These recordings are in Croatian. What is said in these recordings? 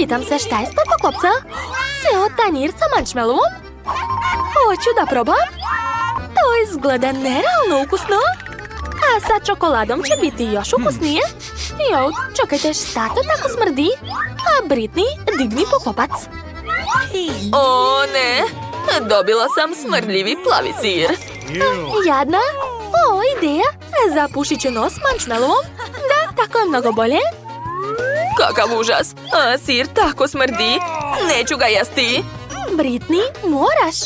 Pitam se šta je ispod poklopca? Ceo tanjir sa marshmallowom? Hoću da probam. To izgleda nerealno ukusno. A sa čokoladom će biti još ukusnije. Jo, čekajte, šta to tako smrdi? A Britney, digni poklopac. O ne, dobila sam smrdljivi plavi sir. Jadna. O, ideja. Zapušit ću nos marshmallowom. Da, tako je mnogo bolje. Kakav užas, a sir tako smrdi. Neću ga jesti. Britney, moraš.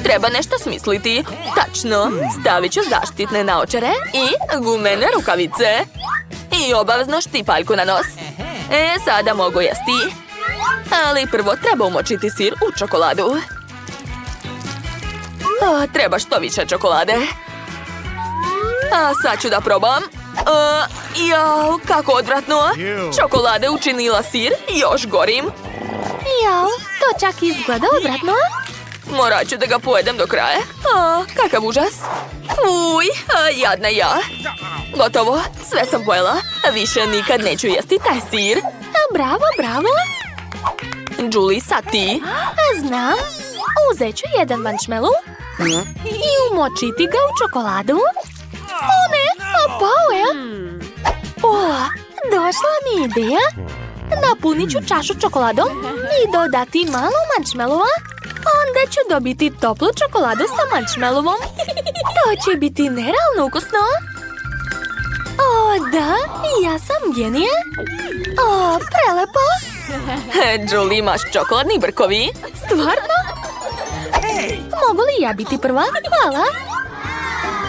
Treba nešto smisliti. Tačno, stavit ću zaštitne naočare i gumene rukavice. I obavezno štipaljku na nos. Sada mogu jesti. Ali prvo treba umočiti sir u čokoladu. Treba što više čokolade. A sad ću da probam. Jao, kako odvratno. Čokolada je učinila sir još gorim. Jao, to čak izgleda odvratno. Morat ću da ga pojedem do kraja. Kakav užas. Uj, jadna ja. Gotovo, sve sam pojela. Više nikad neću jesti taj sir. Bravo, bravo. Julie, sad ti. Znam. Uzet ću jedan marshmallow i umočiti ga u čokoladu. O ne, pao je. Došla mi ideja. Napunit ću čašu čokoladom i dodati malo marshmallowa. Onda ću dobiti toplu čokoladu sa marshmallowom. To će biti nerealno ukusno. O, da, ja sam genije. O, prelepo. Julie, imaš čokoladni brkovi? Stvarno? Mogu li ja biti prva? Hvala.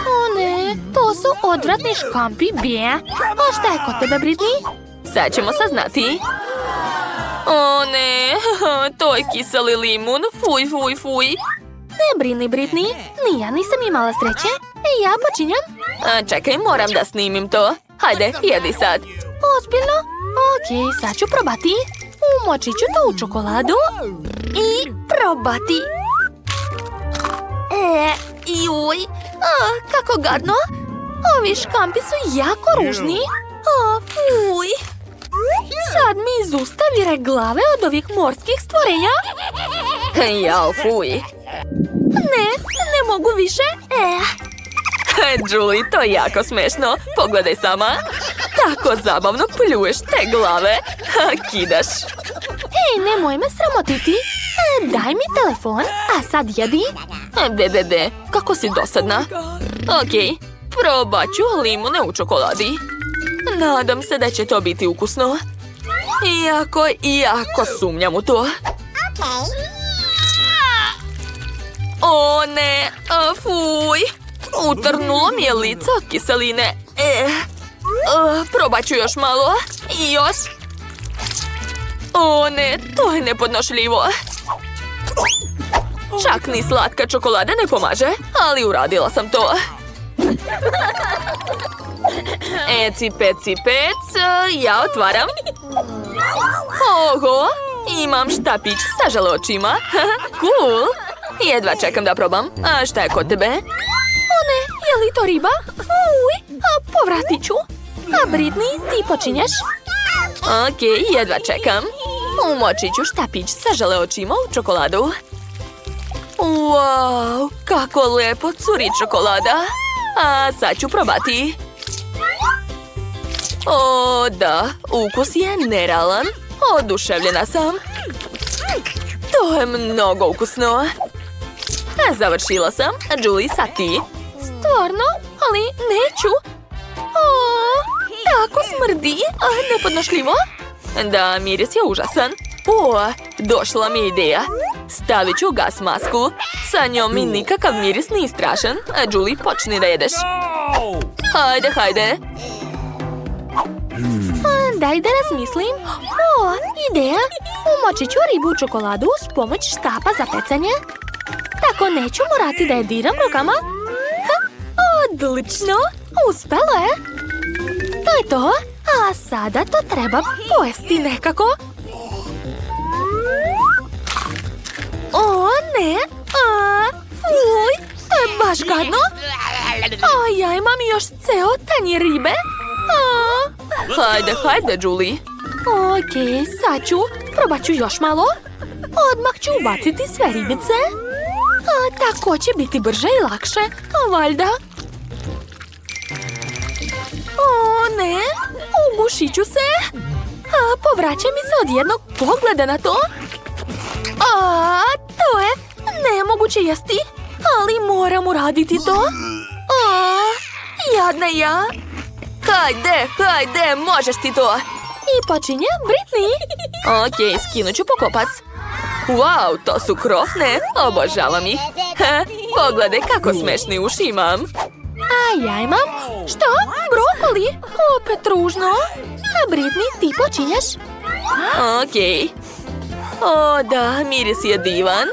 O ne, to su odvratni škampi, bje. A šta je kod tebe, Britney? Sad ćemo saznati. O ne, to je kiseli limun. Fuj, fuj, fuj. Ne brini, Britney. Ni ja nisam imala sreće. Ja počinjam. Čekaj, moram da snimim to. Hajde, jedi sad. Ozbiljno? Okej, sad ću probati. Umočit ću to u čokoladu. I probati. Juj, kako gadno. Ovi škampi su jako ružni. Fuj. Sad mi iz usta vire glave od ovih morskih stvorenja. Jao, fuj. Ne mogu više. Julie, to je jako smešno. Pogledaj sama. Tako zabavno pljuješ te glave. Kidaš. Nemoj me sramotiti. Daj mi telefon, a sad jedi. Dede, kako si dosadna. Okej, probat ću limune u čokoladi. Nadam se da će to biti ukusno. Jako sumnjam u to. O ne, fuj. Utrnulo mi je lice od kiseline. Probat ću još malo. I još. O ne, to je nepodnošljivo. Čak ni slatka čokolada ne pomaže, ali uradila sam to. Eci, peci, pec, ja otvaram. Oho, imam štapić sa želočima. Cool. Jedva čekam da probam. A šta je kod tebe? O ne, je li to riba? Uj, povratit ću. A Britney, ti počinješ? Okej, jedva čekam. Umočit ću štapić sa želočima u čokoladu. Wow, kako lepo curi čokolada. A sad ću probati. O, da, ukus je nerealan. Oduševljena sam. To je mnogo ukusno. Završila sam. Julie, sad ti. Stvarno? Ali neću. Tako smrdi. Nepodnošljivo. Da, miris je užasan. Došla mi je ideja. Stavit ću gas masku. Sa njom mi nikakav miris nije strašan. Julie, počni da jedeš. Hajde. Daj da razmislim. Ideja. Umočit ću ribu u čokoladu s pomoć štapa za pecanje. Tako neću morati da je diram rukama. Odlično. Uspelo je. To je to. A sada to treba pojesti nekako. O ne. Fuj. Baš gadno. Ja imam još ceo tanjir ribe. Hajde, Julie. Okej, sad ću. Probat ću još malo. Odmah ću ubaciti sve ribice. Tako će biti brže i lakše, valjda. O, ne, ugušit ću se. Povraća mi se od jednog pogleda na to. To je nemoguće jesti, ali moram uraditi to. Jadna ja. Hajde, možeš ti to. I počinje Britney. Okej, skinut ću pokopac. Wow, to su krofne, obožavam ih. Pogledaj kako smešni uši imam. A ja imam, što? Brokoli? Opet ružno. A Britney, ti počinješ? Okej. O da, miris je divan.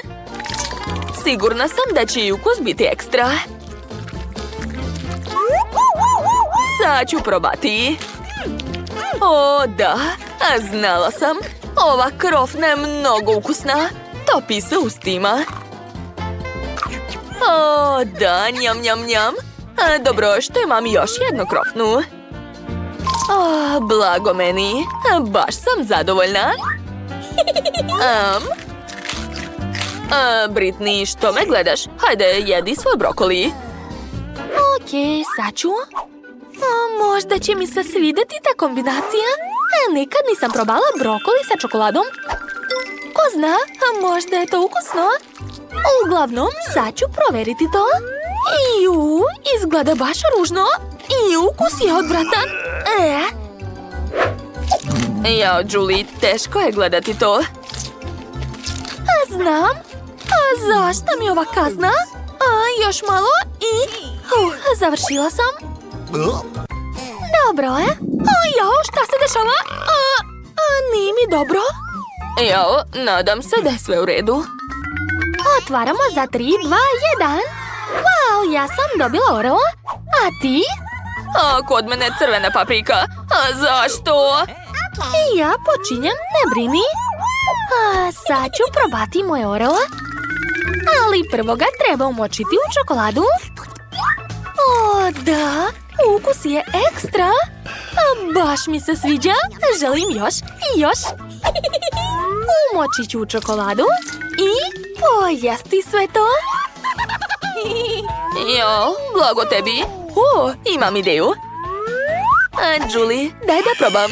Sigurna sam da će i ukus biti ekstra. Sad ću probati. O da, znala sam. Ova krofna je mnogo ukusna. Topi se ustima. O da, njam. Dobro, što imam još jednu krofnu. Blago meni. Baš sam zadovoljna. Britney, što me gledaš? Hajde, jedi svoj brokoli. Okej, sad ću. Možda će mi se svidjeti ta kombinacija. Nikad nisam probala brokoli sa čokoladom. Ko zna, možda je to ukusno. Uglavnom, sad ću provjeriti to. Izgleda baš ružno. I ukus je odvratan. Jao, Julie, teško je gledati to. Znam. Zašto mi ova kazna? Još malo i... završila sam. Dobro je. Jao, šta se dešava? Nije mi dobro. Jao, nadam se da je sve u redu. Otvaramo za 3, 2, 1. Wow, ja sam dobila Oreo. A ti? Kod mene je crvena paprika. Zašto? I ja počinjem, ne brini. Sad ću probati moj Oreo. Ali prvo ga treba umočiti u čokoladu. O, da. Ukus je ekstra. Baš mi se sviđa. Želim još i još. Umočit ću u čokoladu i pojesti sve to. Jao, blago tebi. Imam ideju. Julie, daj da probam.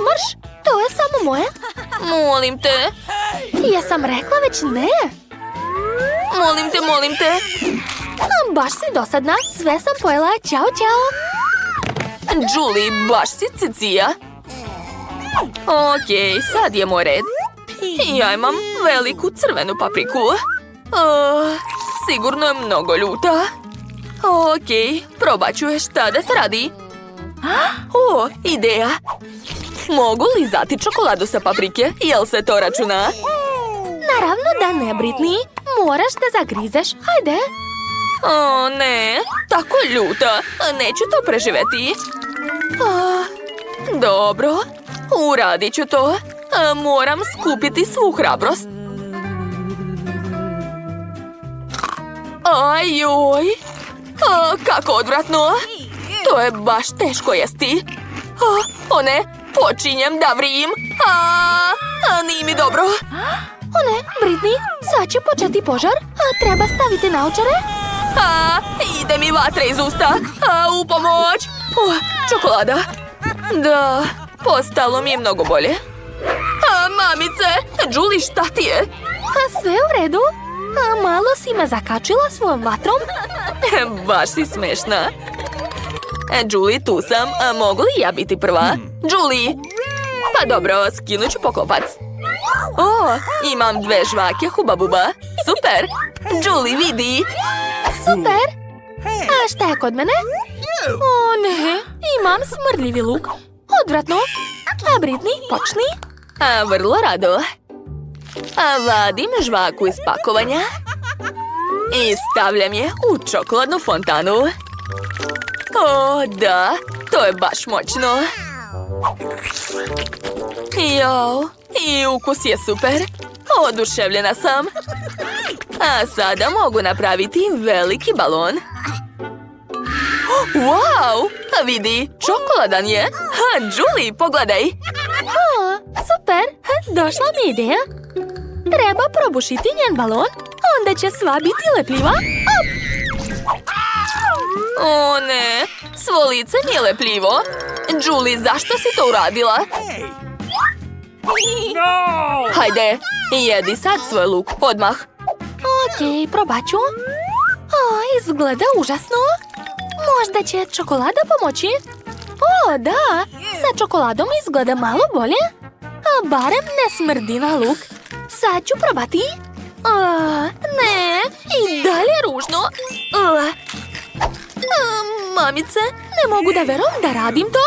Marš, to je samo moje. Molim te. Jesam rekla već ne. Molim te. Baš si dosadna, sve sam pojela, ćao. Julie, baš si cicija. Okej, sad je moj red. Ja imam veliku crvenu papriku. Sigurno je mnogo ljuta. Okej, probat ću je šta da se radi. Ideja. Mogu li zati čokoladu sa paprike? Jel se to računa? Naravno da ne, Britney. Moraš da zagrizeš, hajde. O, ne, tako ljuta. Neću to preživeti. Dobro, uradit ću to. Moram skupiti svu hrabrost. Ajoj, kako odvratno. To je baš teško jesti. O ne, počinjem da vrijim. Nije mi dobro. O ne, Britney, sad će početi požar. Treba staviti naočare. Ide mi vatra iz usta. U pomoć. Čokolada. Da, postalo mi je mnogo bolje. Mamice, Julie, šta ti je? Sve u redu. Malo si me zakačila svojom vatrom. Baš si smešna. Julie, tu sam. Mogu li ja biti prva? Julie! Pa dobro, skinut ću pokopac. Imam 2 žvake Huba Buba. Super! Julie, vidi! Super! A šta je kod mene? O ne, imam smrdljivi luk. Odvratno. A Britney, počni. Vrlo rado. Vadim žvaku iz pakovanja i stavljam je u čokoladnu fontanu. O, da, to je baš moćno. Jao, i ukus je super. Oduševljena sam. A sada mogu napraviti veliki balon. Wow, vidi, čokoladan je. Julie, pogledaj. Super, došla mi ideja. Treba probušiti njen balon, onda će sva biti lepljiva. O ne, svo lice mi je lepljivo. Julie, zašto si to uradila? Hajde, jedi sad svoj luk, odmah. Okej, probat ću. Izgleda užasno. Možda će čokolada pomoći? O, da, sa čokoladom izgleda malo bolje. A barem ne smrdi na luk. Sad ću probati. Ne, i dalje ružno. Mamice, ne mogu da verujem da radim to.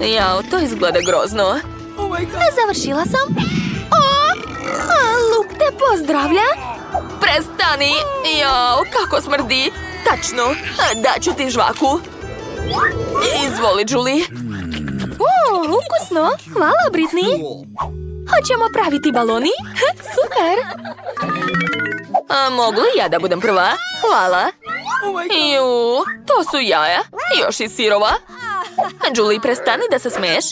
Jao, to izgleda grozno. Završila sam. Luk te pozdravlja. Prestani! Jao, kako smrdi! Tačno, daću ti žvaku. Izvoli, Julie. Ukusno. Hvala, Britney. Hoćemo praviti baloni? Super. Mogu li ja da budem prva? Hvala. Ju, to su jaja. Još i sirova. Julie, prestani da se smeješ.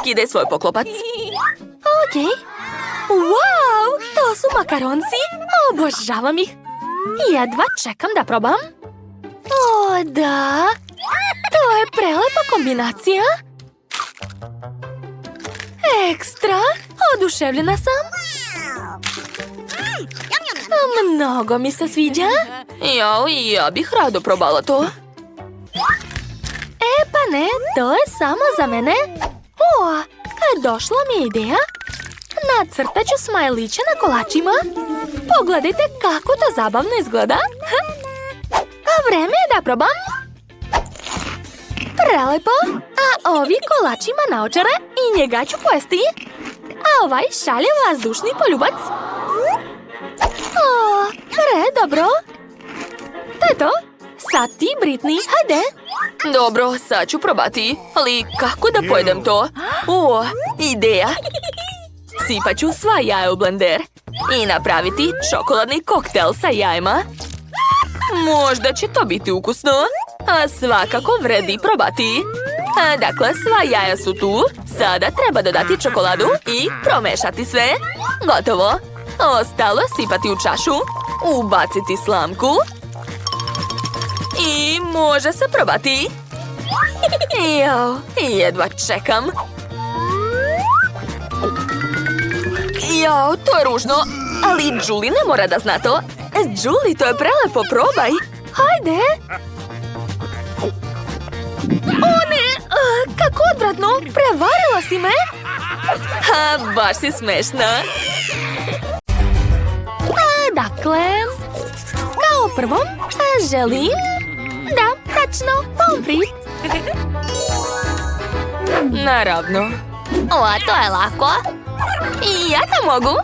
Skidaj svoj poklopac. Okej. Wow, to su makaronci. Obožavam ih. Jedva čekam da probam. O, da. To je prelepa kombinacija. Ekstra. Oduševljena sam. Mnogo mi se sviđa. Jao, ja bih rado probala to. Pa ne, to je samo za mene. Došla mi je ideja. Nacrtat ću smajliće na kolačima. Pogledajte kako to zabavno izgleda. Vreme je da probam. Prelepo. A ovi kolač ima naočare i njega ću pojesti. A ovaj šalje vazdušni poljubac. Dobro. To je to. Sad ti, Britney, hajde. Dobro, sad ću probati. Ali kako da pojedem to? Ideja. Sipat ću sva jaja u blender i napraviti čokoladni koktel sa jajima. Možda će to biti ukusno, a svakako vredi probati. Dakle, sva jaja su tu. Sada treba dodati čokoladu i promešati sve. Gotovo. Ostalo sipati u čašu, ubaciti slamku i može se probati. Jao, jedva čekam. Jao, to je ružno, ali Julie ne mora da zna to. Julie, to je prelepo, probaj. Hajde. O ne, kako odvratno, prevarila si me. Baš si smešna. Dakle, kao prvo, želim... Da, tačno, pomfrit. Naravno. To je lako. I ja to mogu.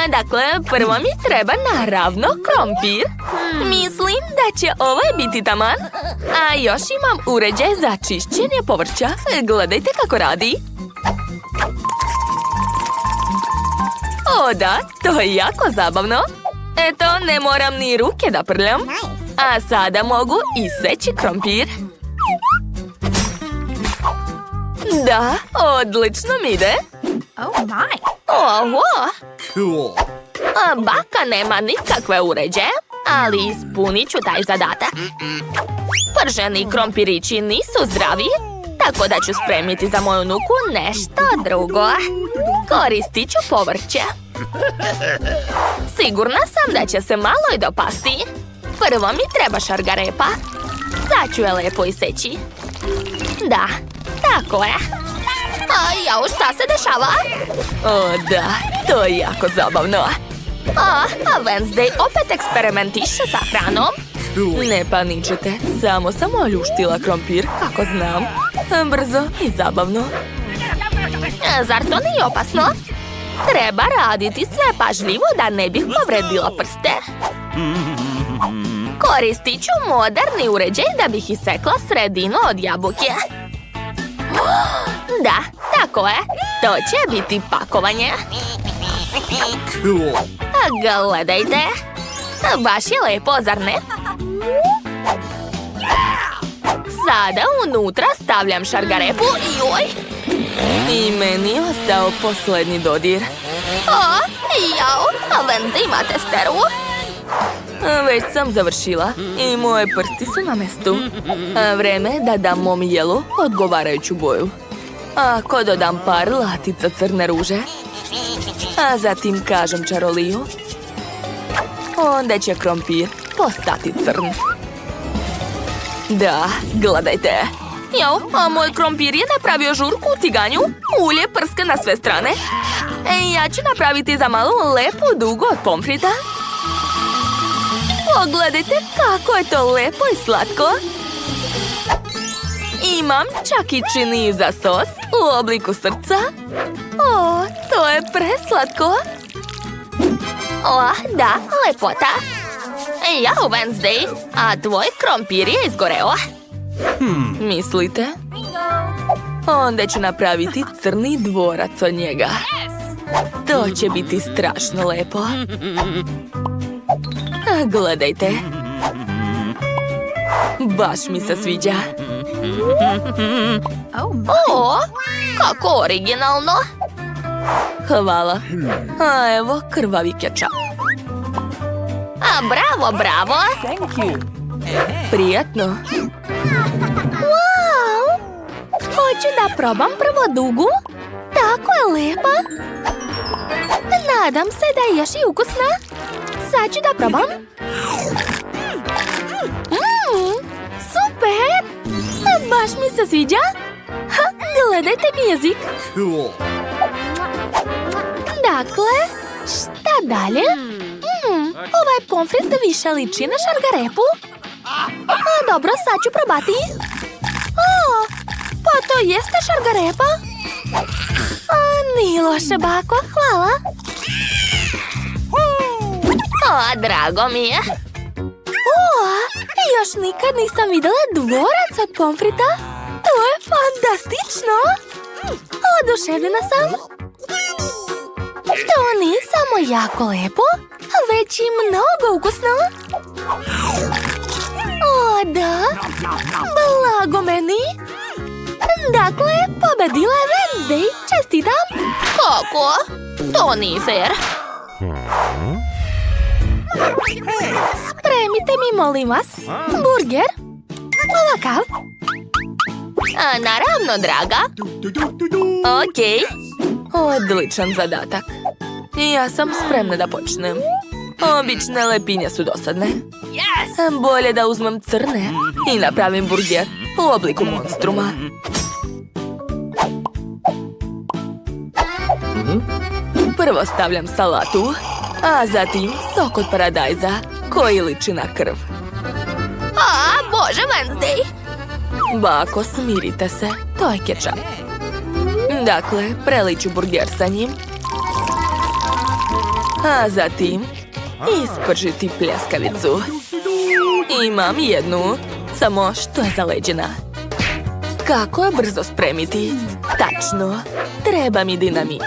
Dakle, prvo mi treba naravno krompir. Mislim da će ovaj biti taman. A još imam uređaj za čišćenje povrća. Gledajte kako radi. O da, to je jako zabavno. Eto, ne moram ni ruke da prljam. A sada mogu iseći krompir. Da, odlično mi ide. Oho! Cool. Baka nema nikakve uređaje, ali ispunit ću taj zadatak. Prženi krompirići nisu zdravi, tako da ću spremiti za moju unuku nešto drugo. Koristit ću povrće. Sigurna sam da će se malo i dopasti. Prvo mi treba šargarepa. Sad ću je lepo iseći. Da, tako je. Jao, šta se dešava? O da, to je jako zabavno. A Wednesday opet eksperimentiše sa hranom. Ne paničite, samo sam oljuštila krompir, kako znam. Brzo i zabavno. Zar to nije opasno? Treba raditi sve pažljivo da ne bih povredila prste. Koristit ću moderni uređaj da bih isekla sredinu od jabuke. Da, tako je. To će biti pakovanje. Cool. Gledajte. Baš je lepo, zar ne? Sada unutra stavljam šargarepu. Joj! I meni je ostao posljednji dodir. O, jao, Wednesday ima testeru. Već sam završila i moje prsti su na mestu. Vreme je da dam mom jelu odgovarajuću boju. Ako dodam par latica crne ruže, a zatim kažem čaroliju, onda će krompir postati crn. Da, gledajte. Jao, a moj krompir je napravio žurku u tiganju. Ulje prska na sve strane. Ja ću napraviti za malo lepu dugu od pomfrita. Pogledajte kako je to lepo i slatko. Imam čak i čini za sos u obliku srca. O, to je preslatko. O, da, lepota. Jao, Wednesday, a tvoj krompir je izgoreo. Mislite? Onda ću napraviti crni dvorac od njega. To će biti strašno lepo. Gledajte. Baš mi se sviđa. O, kako originalno. Hvala. A evo krvavi kečap. A bravo, bravo. Prijatno. Wow! Hoću da probam prvo dugu. Tako je lepa. Nadam se da je još i ukusna. Sad ću da probam. Super! Baš mi se sviđa. Gledajte mi jezik. Dakle, šta dalje? Ovaj pomfrit više liči na šargarepu. Dobro, sad ću probati. Pa to jeste šargarepa. Nije loše, bako, hvala. Drago mi je. Još nikad nisam vidjela dvorac od pomfrita. To je fantastično. Oduševljena sam. To nije samo jako lepo, već i mnogo ukusno. O, da. Blago meni. Dakle, pobedila je Wednesday. Čestitam. Kako? To nije fair. Spremite mi, molim vas, burger. Ovakav. Naravno, draga. Okej. Odličan zadatak. I ja sam spremna da počnem. Obične lepinje su dosadne. Bolje da uzmem crne i napravim burger u obliku monstruma. Prvo stavljam salatu, a zatim sok od paradajza koji liči na krv. Bože, Wednesday. Bako, smirite se, to je kečap. Dakle, preliću burger sa njim, a zatim ispržiti pljeskavicu. Imam jednu, samo što je zaleđena. Kako je brzo spremiti? Tačno, treba mi dinamit.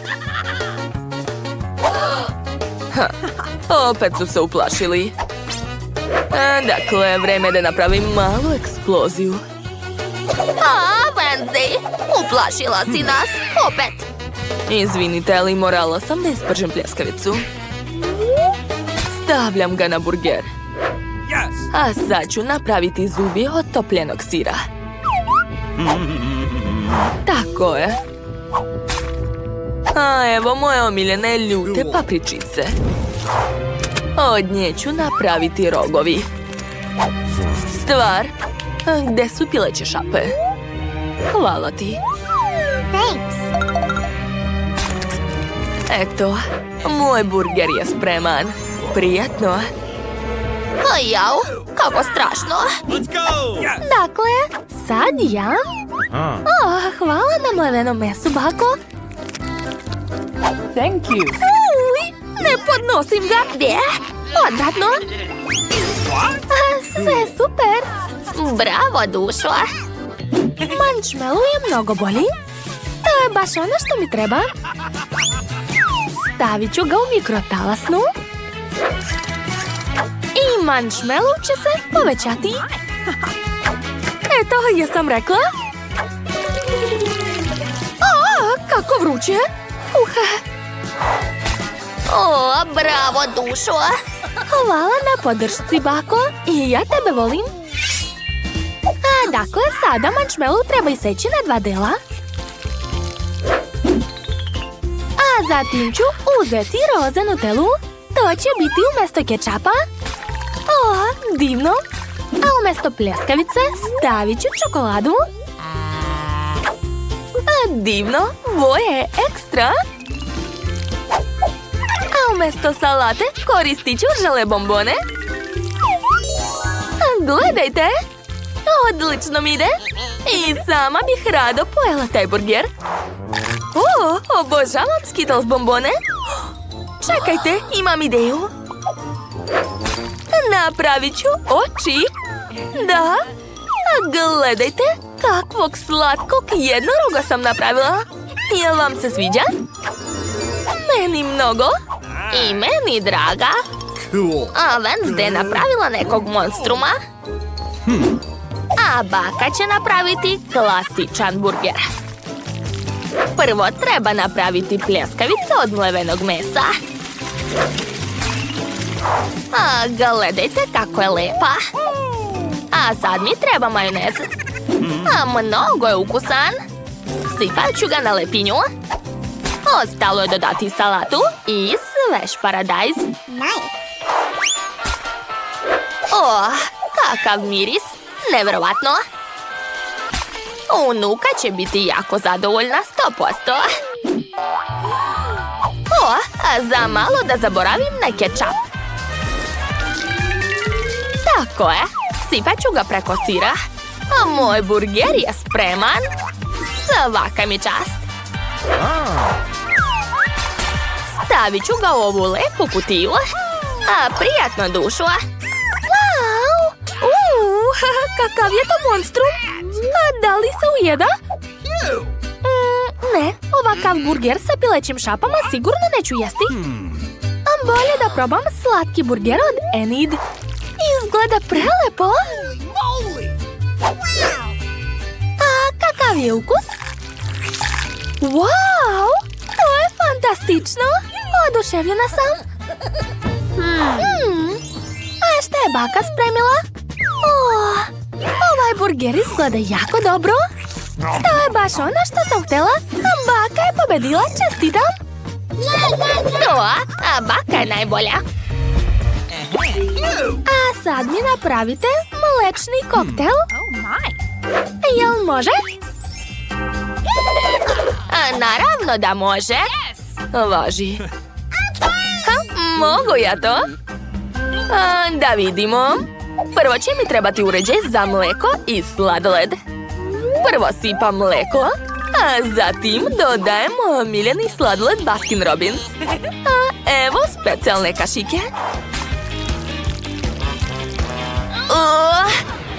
Opet su se uplašili. Dakle, vreme je da napravim malu eksploziju. Wednesday, uplašila si nas, opet. Izvinite, ali morala sam da ispržem pljeskavicu. Stavljam ga na burger. A sad ću napraviti zubi od topljenog sira. Tako je. A evo moje omiljene ljute papričice. Od nje ću napraviti rogovi. Stvar, gde su pileće šape? Hvala ti. Eto, moj burger je spreman. Prijatno. Jao, kako strašno. Dakle, sad ja. Hvala na mlevenom mesu, bako. Thank you. Ne podnosim ga. Odvratno. Sve super. Bravo, dušo. Marshmallow je mnogo bolji. To je baš ono što mi treba. Stavit ću ga u mikrotalasnu. I marshmallow će se povećati. Eto, jesam rekla. jako vruće. O, bravo, dušo! Hvala na podršci, bako. I ja tebe volim. Dakle, sada marshmallow treba iseći na 2 dela. A zatim ću uzeti roze Nutellu. To će biti umjesto kečapa. O, divno. A umjesto pljeskavice stavit ću čokoladu. Divno, boje je ekstra. A umjesto salate koristit ću žele bombone. Gledajte! Odlično mi ide. I sama bih rado pojela taj burger. O, obožavam Skittles bombone. Čekajte, imam ideju. Napravit ću oči. Da. Gledajte, kakvog slatkog jednoroga sam napravila. Jel vam se sviđa? Meni mnogo. I meni, draga. A Wednesday je napravila nekog monstruma. A baka će napraviti klasičan burger. Prvo treba napraviti pljeskavice od mlevenog mesa. A gledajte kako je lepa. A sad mi treba majonez. A mnogo je ukusan. Sipat ću ga na lepinju. Ostalo je dodati salatu i svež paradajz. O, kakav miris. Nevjerovatno. Unuka će biti jako zadovoljna 100%. O, a za malo da zaboravim na kečap. Tako je. Sipat ću ga preko sira. A moj burger je spreman. Svaka mi čast. Stavit ću ga u ovu lepu kutiju. A prijatno, dušo. Wow! Kakav je to monstrum? A da li se ujeda? Ne, ovakav burger sa pilećim šapama sigurno neću jesti. A bolje da probam slatki burger od Enid. Izgleda prelepo. A kakav je ukus? Wow! To je fantastično! Oduševljena sam. A šta je baka spremila? Ovaj burger izgleda jako dobro. To je baš ono što sam htjela. Baka je pobedila, čestitam. A baka je najbolja. A sad mi napravite mlečni koktel. Jel može? Naravno da može. Važi. Mogu ja to? Da vidimo. Prvo će mi trebati uređaj za mlijeko i sladoled. Prvo sipam mlijeko, a zatim dodajem omiljeni sladoled Baskin Robbins. A evo specijalne kašike.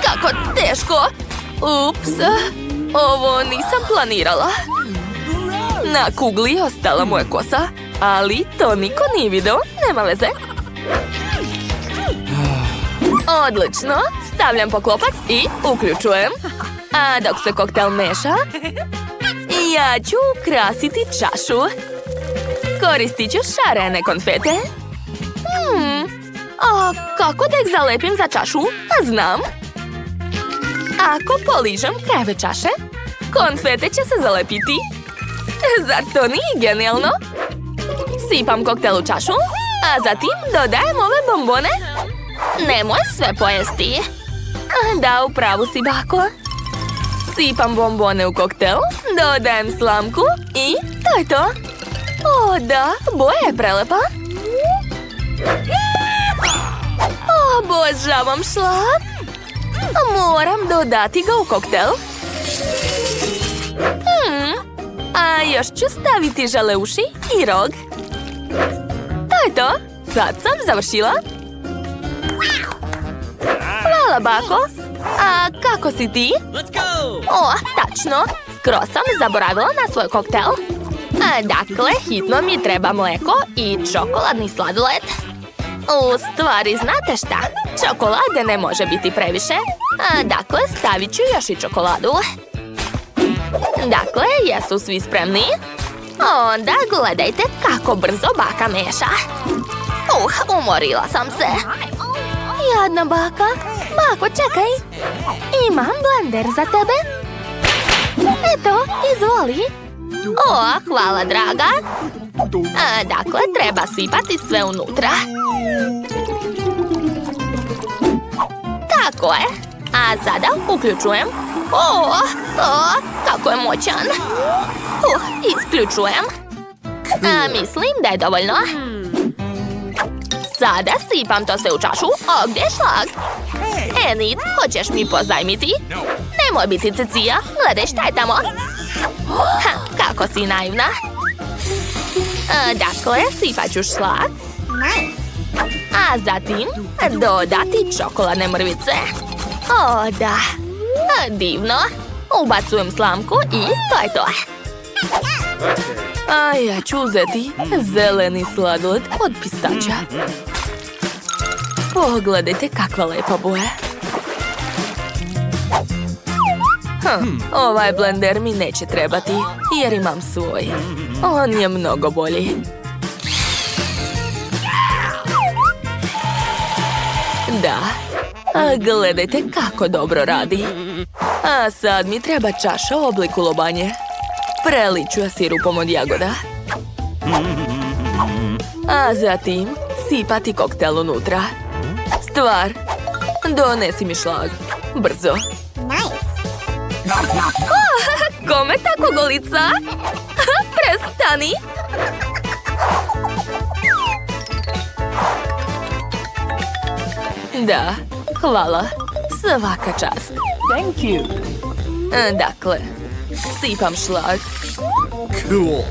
Kako teško! Ups, ovo nisam planirala. Na kugli je ostala moja kosa, ali to niko nije video, nema veze. Odlično, stavljam poklopac i uključujem. A dok se koktel meša, ja ću ukrasiti čašu. Koristit ću šarene konfete. A kako da ih zalepim za čašu? Znam. Ako poližem krajeve čaše, konfete će se zalepiti. Zar to nije genijalno? Sipam koktel u čašu, a zatim dodajem ove bombone. Nemoj sve pojesti. Da, u pravu si, bako. Sipam bombone u koktel, dodajem slamku i to je to. O, da, boja je prelepa. Obožavam šlag. Moram dodati ga u koktel. A još ću staviti žaleuši i rog. To je to. Sad sam završila. Hvala, bako. A kako si ti? O, tačno. Skoro sam zaboravila na svoj koktel. Dakle, hitno mi treba mlijeko i čokoladni sladoled. U stvari, znate šta? Čokolade ne može biti previše. Dakle, stavit ću još i čokoladu. Dakle, jesu svi spremni? Onda gledajte kako brzo baka meša. Umorila sam se. Jadna baka. Bako, čekaj. Imam blender za tebe. Eto, izvoli. Hvala, draga. Dakle, treba sipati sve unutra. Tako je. A sada uključujem. Kako je moćan. Isključujem. Mislim da je dovoljno. Sada sipam to sve u čašu. Gdje je šlag? Enid, hoćeš mi pozajmiti? Nemoj biti cicija. Gledaj šta je tamo. Kako si naivna. Dakle, sipat ću šlag. A zatim dodati čokoladne mrvice. Da. Divno. Ubacujem slamku i to je to. A ja ću uzeti zeleni sladoled od pistača. Pogledajte kakva lepa boja. Ovaj blender mi neće trebati jer imam svoj. On je mnogo bolji. Da. Gledajte kako dobro radi. A sad mi treba čaša u obliku lobanje. Preliću je sirupom od jagoda. A zatim sipati koktel unutra. Stvar, donesi mi šlag. Brzo. Kome tako golica? Prestani. Da, hvala. Svaka čast. Thank you. Dakle, sipam šlag. Cool.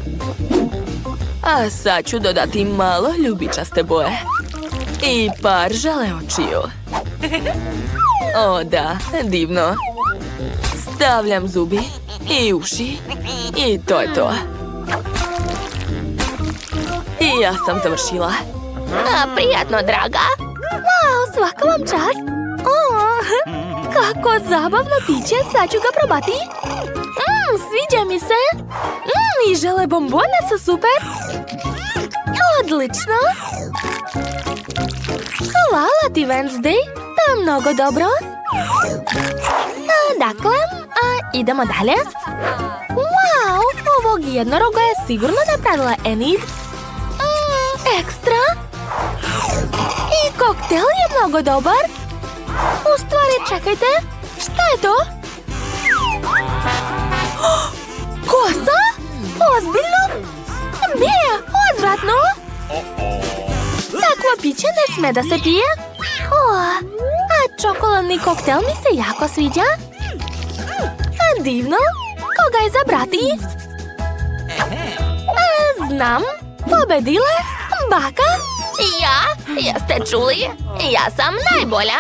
A sad ću dodati malo ljubičaste boje. I par žale očiju. Da, divno. Stavljam zubi i uši. I to je to. I ja sam završila. Prijatno, draga. Wow, svaka vam čast. Kako zabavno piće, sad ću ga probati. Sviđa mi se. I žele bombone su super. Odlično. Hvala ti, Wednesday. To je mnogo dobro. Dakle, idemo dalje. Wow, ovog jednoroga je sigurno napravila Enid. Ekstra. I koktel je mnogo dobar. U stvari, čekajte. Šta je to? Kosa? Ozbiljno? Ne, odvratno. Takvo piće ne sme da se pije. A čokoladni koktel mi se jako sviđa. A divno. Koga je zabrati? Znam. Pobedila baka. Jeste čuli? Ja sam najbolja.